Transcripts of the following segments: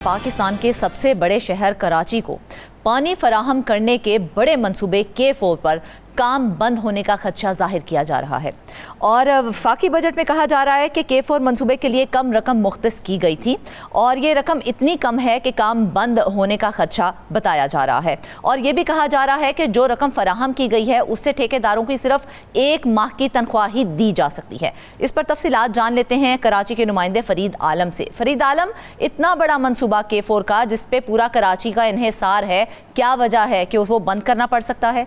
पाकिस्तान के सबसे बड़े शहर कराची को पानी फराहम करने के बड़े मंसूबे K4 पर काम बंद होने का खदशा जाहिर किया जा रहा है और वफाकी बजट में कहा जा रहा है कि K4 मंसूबे के लिए कम रकम मुख्तस की गई थी और ये रकम इतनी कम है कि काम बंद होने का खदशा बताया जा रहा है। और ये भी कहा जा रहा है कि जो रकम फराहम की गई है उससे ठेकेदारों की सिर्फ 1 माह की तनख्वाह ही दी जा सकती है। इस पर तफसीलात जान लेते हैं कराची के नुमाइंदे फरीद आलम से। फरीद आलम, इतना बड़ा मंसूबा K4 का जिस पे पूरा कराची का इन्हिसार है, क्या वजह है कि वो बंद करना पड़ सकता है?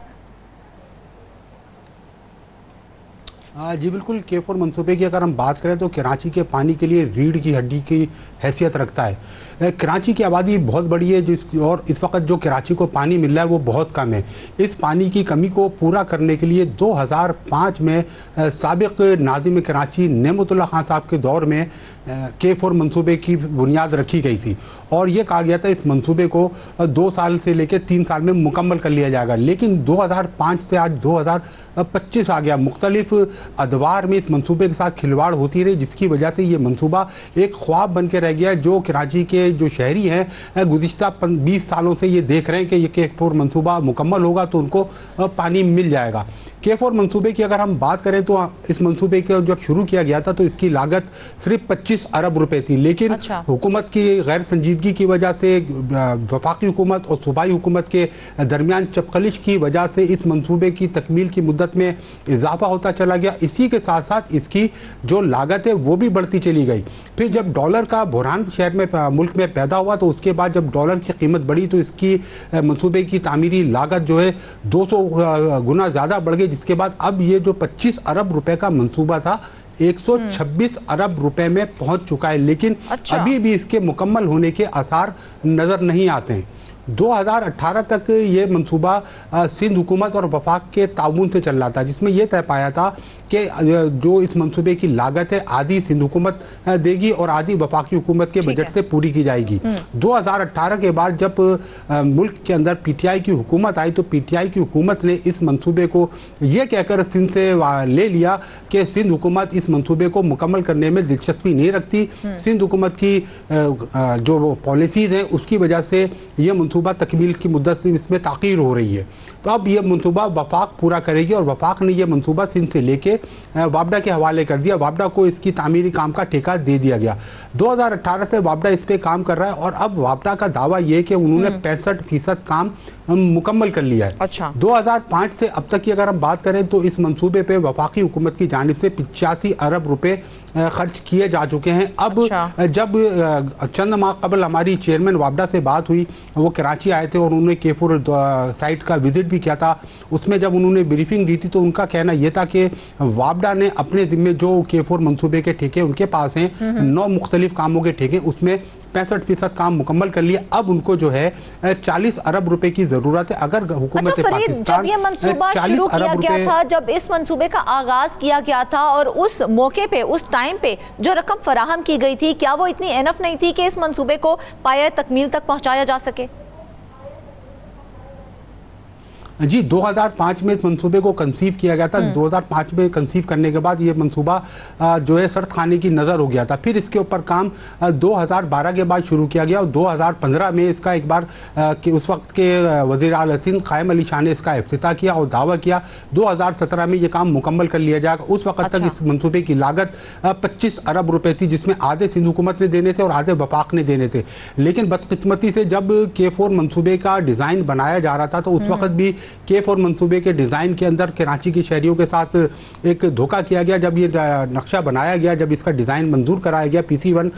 जी बिल्कुल, K4 मंसूबे की अगर हम बात करें तो कराची के पानी के लिए रीढ़ की हड्डी की हैसियत रखता है। कराची की आबादी बहुत बड़ी है और इस वक्त जो कराची को पानी मिल रहा है वो बहुत कम है। इस पानी की कमी को पूरा करने के लिए 2005 में साबिक नाज़िम कराची नेमतुल्लाह खान साहब के दौर में K4 मंसूबे की बुनियाद रखी गई थी और ये कहा गया था इस मंसूबे को 2 साल से लेकर 3 साल में मुकम्मल कर लिया जाएगा। लेकिन 2005 से आज 2025 आ गया, मुख्तलिफ अदवार में इस मंसूबे के साथ खिलवाड़ होती रही, जिसकी वजह से ये मंसूबा एक ख्वाब बन के रह गया। जो कराची के जो शहरी हैं गुज़िश्ता 20 सालों से ये देख रहे हैं कि ये K4 मंसूबा मुकम्मल होगा तो उनको पानी मिल जाएगा। K4 मंसूबे की अगर हम बात करें तो इस मंसूबे को जब शुरू किया गया था तो इसकी लागत सिर्फ 25 अरब रुपए थी, लेकिन हुकूमत की गैर संजीदगी की वजह से, वफाकी हुकूमत और सूबाई हुकूमत के दरमियान चपखलिश की वजह से इस मंसूबे की तकमील की मुद्दत में इजाफा होता चला गया। इसी के साथ साथ इसकी जो लागत है वो भी बढ़ती चली गई। फिर जब डॉलर का बुरहान शहर में मुल्क में पैदा हुआ तो उसके बाद जब डॉलर की कीमत बढ़ी तो इसकी मंसूबे की तामीरी लागत जो है 200 गुना ज़्यादा बढ़ गई, जिसके बाद अब ये जो 25 अरब रुपए का मंसूबा था 126 अरब रुपए में पहुंच चुका है। लेकिन अभी भी इसके मुकम्मल होने के आसार नजर नहीं आते हैं। 2018 तक ये मंसूबा सिंध हुकूमत और वफाक के ताउन से चल रहा था, जिसमें यह तय पाया था कि जो इस मंसूबे की लागत है आधी सिंध हुकूमत देगी और आधी वफाकी हुकूमत के बजट से पूरी की जाएगी। 2018 के बाद जब मुल्क के अंदर PTI की हुकूमत आई तो PTI की हुकूमत ने इस मंसूबे को यह कहकर सिंध से ले लिया कि सिंध हुकूमत इस मंसूबे को मुकम्मल करने में दिलचस्पी नहीं रखती। सिंध हुकूमत की जो पॉलिसीज हैं उसकी वजह से यह मंसूबा तकमील की मुद्दत से इसमें ताख़ीर हो रही है। तो अब यह मंसूबा वफाक पूरा करेगी और वफाक ने यह मंसूबा सिंध से लेके वापडा के हवाले कर दिया। वापडा को इसकी तामीरी काम का ठेका दे दिया गया। 2018 से वापडा इस पे काम कर रहा है और अब वापडा का दावा यह है कि उन्होंने 65% काम मुकम्मल कर लिया है। 2005 से अब तक की अगर हम बात करें तो इस मंसूबे पे वफाकी हुकूमत की जानिब से 85 अरब रुपए खर्च किए जा चुके हैं। अब जब चंद माह कबल हमारी चेयरमैन वापडा से बात हुई, वो कराची आए थे और उन्होंने K4 साइट का विजिट भी किया था। उसमें जब उन्होंने ब्रीफिंग दी थी तो उनका कहना यह था कि वापडा ने अपने जिम्मे जो K4 मंसूबे के ठेके उनके पास हैं 9 मुख्तलिफ कामों के ठेके, उसमें 65% काम मुकम्मल कर लिया। अब उनको जो है 40 अरब रुपए की जरूरत है। अगर हुकूमत फरीद, जब ये मंसूबा शुरू किया गया था, जब इस मंसूबे का आगाज किया गया था और उस मौके पे, उस टाइम पे जो रकम फराहम की गई थी, क्या वो इतनी एनफ नहीं थी कि इस मंसूबे को पाया तकमील तक पहुंचाया जा सके? जी 2005 में इस मंसूबे को कंसीव किया गया था। 2005 में कंसीव करने के बाद ये मंसूबा जो है सर खाने की नज़र हो गया था। फिर इसके ऊपर काम 2012 के बाद शुरू किया गया और 2015 में इसका एक बार उस वक्त के वज़ीर आला सिंध क़ायम अली शाह ने इसका इफ्तिताह किया और दावा किया 2017 में ये काम मुकम्मल कर लिया जाएगा। उस वक्त तक इस मंसूबे की लागत 25 अरब रुपए थी, जिसमें आधे सिंध हुकूमत ने देने थे और आधे वफाक ने देने थे। लेकिन बदकिस्मती से जब K4 मंसूबे का डिज़ाइन बनाया जा रहा था तो उस वक्त भी K4 मंसूबे के डिज़ाइन के अंदर कराची के शहरियों के साथ एक धोखा किया गया। जब ये नक्शा बनाया गया, जब इसका डिज़ाइन मंजूर कराया गया, PC1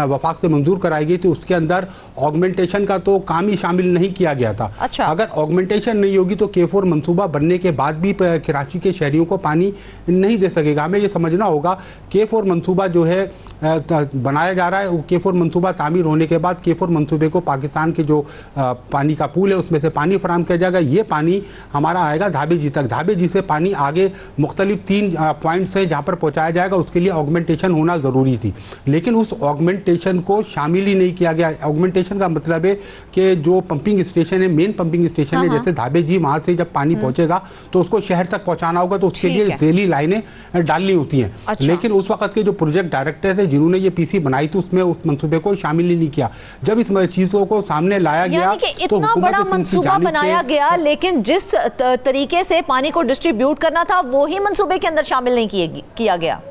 वफाक से मंजूर कराई गई, तो उसके अंदर ऑगमेंटेशन का तो काम ही शामिल नहीं किया गया था। अगर ऑगमेंटेशन नहीं होगी तो K4 मंसूबा बनने के बाद भी कराची के शहरियों को पानी नहीं दे सकेगा। हमें ये समझना होगा K4 मंसूबा जो है बनाया जा रहा है, K4 मंसूबा तामीर होने के बाद K4 मंसूबे को पाकिस्तान के जो पानी का पूल है उसमें से पानी फराहम किया जाएगा। ये पानी हमारा आएगा धाबे जी तक। धाबे जी से पानी आगे मुख्तलिफ 3 पॉइंट्स है जहाँ पर पहुँचाया जाएगा। उसके लिए ऑगमेंटेशन होना ज़रूरी थी, लेकिन उस ऑगमेंटेशन को शामिल ही नहीं किया गया। ऑगमेंटेशन का मतलब है कि जो पंपिंग स्टेशन है, मेन पंपिंग स्टेशन है, जैसे धाबे जी, वहाँ से जब पानी पहुँचेगा तो उसको शहर तक पहुँचाना होगा, तो उसके लिए रेली लाइनें डालनी होती हैं। लेकिन उस वक्त के जो प्रोजेक्ट डायरेक्टर है जिन्होंने ये पीसी बनाई थी उसमें उस मंसूबे को शामिल ही नहीं किया। जब इस चीजों को सामने लाया गया यानी कि इतना बड़ा मंसूबा बनाया गया, लेकिन जिस तरीके से पानी को डिस्ट्रीब्यूट करना था वो ही मंसूबे के अंदर शामिल नहीं किया गया।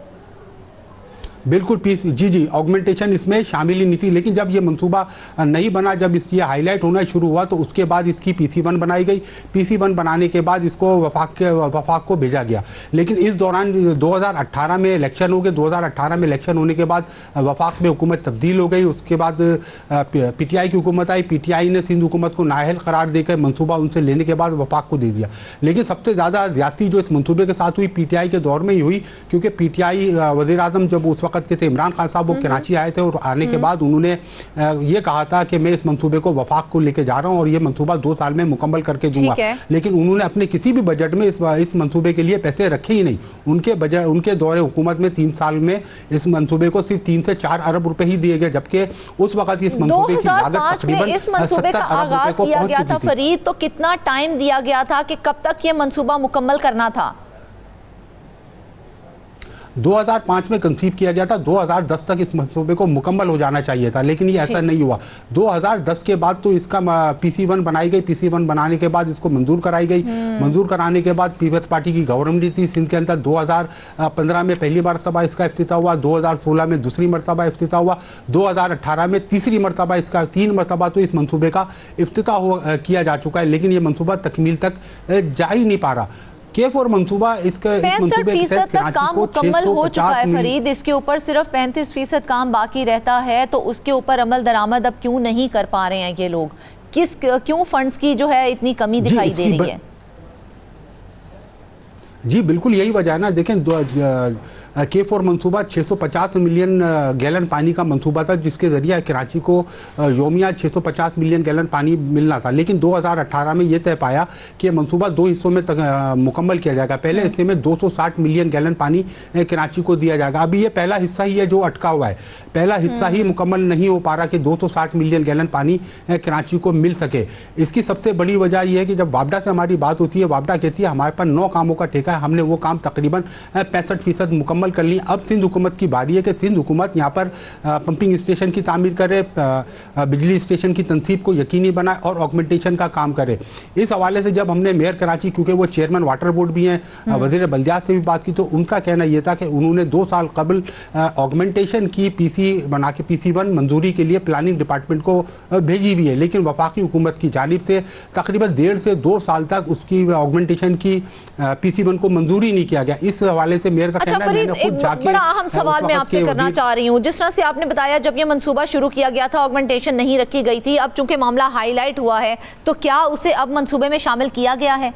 बिल्कुल जी ऑगमेंटेशन इसमें शामिल ही नहीं थी। लेकिन जब ये मंसूबा नहीं बना, जब इसकी हाईलाइट होना शुरू हुआ तो उसके बाद इसकी PC1 बनाई गई। PC1 बनाने के बाद इसको वफाक को भेजा गया। लेकिन इस दौरान 2018 में इलेक्शन हो गए। 2018 में इलेक्शन होने के बाद वफाक में हुकूमत तब्दील हो गई। उसके बाद PTI की हुकूमत आई। PTI ने सिंध हुकूमत को नाअहल करार देकर मंसूबा उनसे लेने के बाद वफाक को दे दिया। लेकिन सबसे ज़्यादा ज्यादती जो इस मंसूबे के साथ हुई PTI के दौर में ही हुई, क्योंकि PTI वज़ीर आज़म जब उस वक्त के थे इमरान खान साहब, वो कराची आए थे और आने के बाद उन्होंने ये कहा था कि मैं इस मंसूबे को वफाक को लेके जा रहा हूं और ये मंसूबा 2 साल में मुकम्मल करके दूंगा। लेकिन उन्होंने अपने किसी भी बजट में इस मंसूबे के लिए पैसे रखे ही नहीं। उनके दौरे हुकूमत में 3 साल में इस मंसूबे को सिर्फ 3 से 4 अरब रुपए ही दिए गए, जबकि उस वक्त इस मंसूबे की लागत तकरीबन इस मंसूबे का आगाज किया गया था फरीद, तो कितना टाइम दिया गया था कि कब तक ये मंसूबा मुकम्मल करना था? 2005 में कंसीव किया गया था। 2010 तक इस मंसूबे को मुकम्मल हो जाना चाहिए था, लेकिन ये ऐसा नहीं हुआ। 2010 के बाद तो इसका PC1 बनाई गई। PC1 बनाने के बाद इसको मंजूर कराई गई। मंजूर कराने के बाद पीपल्स पार्टी की गवर्नमेंट थी सिंध के अंदर। 2015 में पहली मरतबा इसका इफ्तिताह हुआ। 2016 में दूसरी मरतबा इफ्तिताह हुआ। 2018 में तीसरी मरतबा इसका 3 मरतबा तो इस मंसूबे का इफ्तिताह किया जा चुका है, लेकिन ये मंसूबा तकमील तक जा ही नहीं पा रहा। K4 मंसूबा इसका 65% तक काम मुकम्मल हो चुका है फरीद। इसके ऊपर सिर्फ 35% काम बाकी रहता है, तो उसके ऊपर अमल दरामद अब क्यों नहीं कर पा रहे हैं ये लोग? क्यों फंड्स की जो है इतनी कमी दिखाई दे रही है? जी बिल्कुल यही वजह है ना। देखें K4 मंसूबा 650 मिलियन गैलन पानी का मंसूबा था, जिसके जरिए कराची को योमिया 650 मिलियन गैलन पानी मिलना था। लेकिन 2018 में यह तय पाया कि मंसूबा 2 हिस्सों में मुकम्मल किया जाएगा। पहले हिस्से में 260 मिलियन गैलन पानी कराची को दिया जाएगा। अभी ये पहला हिस्सा ही है जो अटका हुआ है। पहला हिस्सा ही मुकम्मल नहीं हो पा रहा कि 260 मिलियन गैलन पानी कराची को मिल सके। इसकी सबसे बड़ी वजह यह है कि जब वापडा से हमारी बात होती है, वापडा कहती है हमारे पास 9 कामों का ठेका है, हमने वो काम तकरीबन 65% मुकम्मल कर ली। अब सिंध हुकूमत की बारी है कि सिंध हुकूमत यहाँ पर पंपिंग स्टेशन की तामीर करे, बिजली स्टेशन की तनसीब को यकीनी बनाए और ऑगमेंटेशन का काम करे। इस हवाले से जब हमने मेयर कराची, क्योंकि वो चेयरमैन वाटर बोर्ड भी हैं, वजीर बल्दियात से भी बात की, तो उनका कहना यह था कि उन्होंने 2 साल कबल ऑगमेंटेशन की PC बना के PC1 मंजूरी के लिए प्लानिंग डिपार्टमेंट को भेजी हुई है, लेकिन वफाकी हुकूमत की जानिब से तकरीबन 1.5 से 2 साल तक उसकी ऑगमेंटेशन की PC1 को मंजूरी नहीं किया गया। इस हवाले से मेयर का कहना है, एक बड़ा अहम सवाल मैं आपसे करना चाह रही हूँ। जिस तरह से आपने बताया जब ये मंसूबा शुरू किया गया था ऑगमेंटेशन नहीं रखी गई थी, अब चूंकि मामला हाईलाइट हुआ है तो क्या उसे अब मंसूबे में शामिल किया गया है?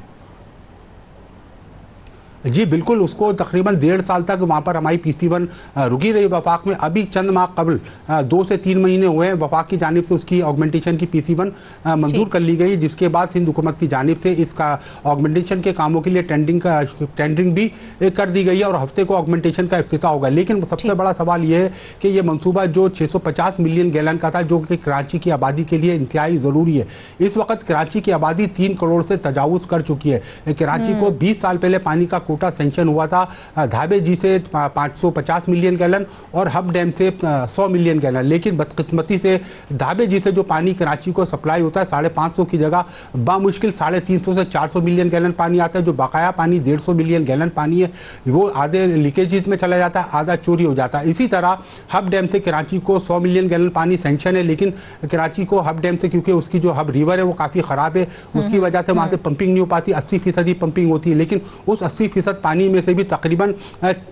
जी बिल्कुल, उसको तकरीबन 1.5 साल तक वहाँ पर हमारी PC1 रुकी रही वफाक में। अभी चंद माह कबल 2 से 3 महीने हुए हैं, वफाक की जानिब से उसकी ऑगमेंटेशन की PC1 मंजूर कर ली गई, जिसके बाद सिंध हुकूमत की जानिब से इसका ऑगमेंटेशन के कामों के लिए टेंडरिंग भी कर दी गई है और हफ्ते को ऑगमेंटेशन का इफ्तिताह होगा। लेकिन सबसे बड़ा सवाल यह है कि यह मनसूबा जो 650 मिलियन गैलन का था, जो कि कराची की आबादी के लिए इंतहाई ज़रूरी है। इस वक्त कराची की आबादी 3 करोड़ से तजावुज़ कर चुकी है। कराची को 20 साल पहले पानी का कोटा सेंक्शन हुआ था धाबे जी से 550 मिलियन गैलन और हब डैम से 100 मिलियन गैलन। लेकिन बदकिस्मती से धाबे जी से जो पानी कराची को सप्लाई होता है 550 की जगह बामुश्किल 350 से 400 मिलियन गैलन पानी आता है। जो बकाया पानी 150 मिलियन गैलन पानी है वो आधे लीकेजेस में चला जाता है, आधा चोरी हो जाता है। इसी तरह हब डैम से कराची को 100 मिलियन गैलन पानी सेंक्शन है, लेकिन कराची को हब डैम से, क्योंकि उसकी जो हब रिवर है वो काफ़ी ख़राब है, उसकी वजह से वहाँ से पंपिंग नहीं हो पाती। 80% ही पंपिंग होती है, लेकिन उस 80% पानी में से भी तकरीबन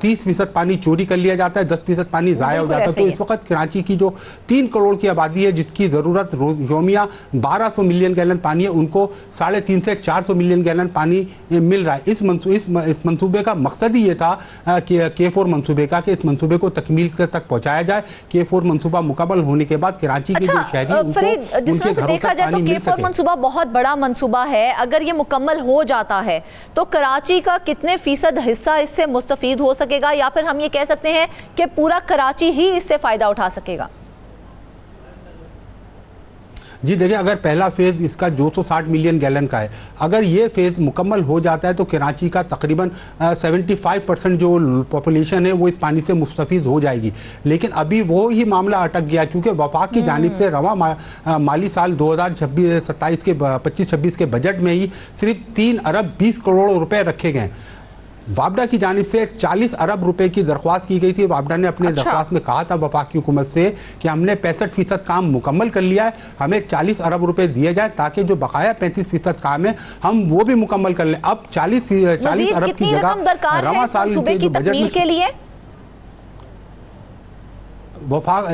30% पानी चोरी कर लिया जाता है, 10% पानी ज़ाया हो जाता है। तो इस वक्त कराची की जो 3 करोड़ की आबादी है, जिसकी ज़रूरत योमिया 1200 मिलियन गैलन पानी है, उनको 350 से 400 मिलियन गैलन पानी मिल रहा है। इस मंसूबे का मकसद ही ये था कि K4 मंसूबे का, कि इस मंसूबे को तकमील तक पहुँचाया जाए। K4 मंसूबा मुकम्मल होने के बाद कराची के जो शहरी, फरीद, जिस तरह से देखा जाए तो K4 मंसूबा बहुत बड़ा मंसूबा है। अगर ये मुकम्मल हो जाता है तो कराची का कितने फीसद हिस्सा इससे मुस्तफीद हो सकेगा, या फिर हम ये कह सकते हैं कि पूरा कराची ही इससे फायदा उठा सकेगा? जी देखिए, अगर पहला फेज इसका 260 मिलियन गैलन का है, अगर ये फेज मुकम्मल हो जाता है तो कराची का तकरीबन 75% जो पॉपुलेशन है वो इस पानी से मुस्तफीज हो जाएगी। लेकिन अभी वो ही मामला अटक गया क्योंकि वफाक की जानिब से रवा माली साल 2026-27 के 25-26 के बजट में ही सिर्फ 3 अरब 20 करोड़ रुपए रखे गए। वापडा की जानिब से 40 अरब रुपए की दरख्वास्त की गई थी। वापडा ने अपने दरख्वास्त में कहा था वफाक की हुकूमत से कि हमने 65% काम मुकम्मल कर लिया है, हमें 40 अरब रुपए दिए जाए ताकि जो बकाया 35% काम है हम वो भी मुकम्मल कर लें। अब 40 अरब की जगह रवा साल के जो बजट के लिए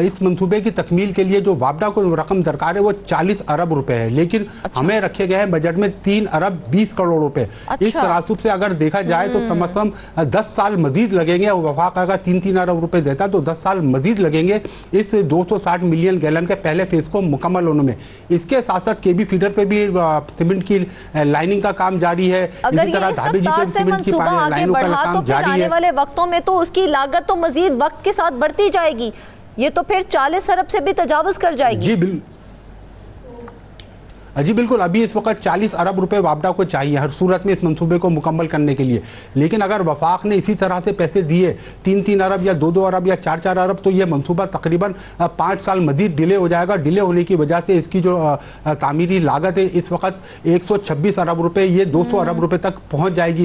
इस मंसूबे की तकमील के लिए जो वापडा को रकम दरकार है वो 40 अरब रुपए है, लेकिन हमें रखे गए हैं बजट में 3 अरब 20 करोड़ रुपए। इस तनासुब से अगर देखा जाए तो कम से कम 10 साल मजीद लगेंगे। वफाक अगर 3-3 अरब रुपए देता तो 10 साल मजीद लगेंगे इस 260 मिलियन गैलन के पहले फेज को मुकम्मल होने में। इसके साथ साथ केबी फीडर पे भी सीमेंट की लाइनिंग का काम जारी है। इसी तरह धाबी जी पे सीमेंट की लाइनों का काम जारी है। आने वाले वक्तों में तो उसकी लागत तो मजीद वक्त के साथ बढ़ती जाएगी, ये तो फिर 40 अरब से भी तजावुज कर जाएगी। जी बिल्कुल, अभी इस वक्त 40 अरब रुपए वापडा को चाहिए हर सूरत में इस मंसूबे को मुकम्मल करने के लिए। लेकिन अगर वफाक ने इसी तरह से पैसे दिए 3-3 अरब या 2-2 अरब या 4-4 अरब तो ये मंसूबा तकरीबन 5 साल मजीद डिले हो जाएगा। डिले होने की वजह से इसकी जो तामीरी लागत है इस वक्त 126 अरब रुपए, ये 200 अरब रुपए तक पहुंच जाएगी।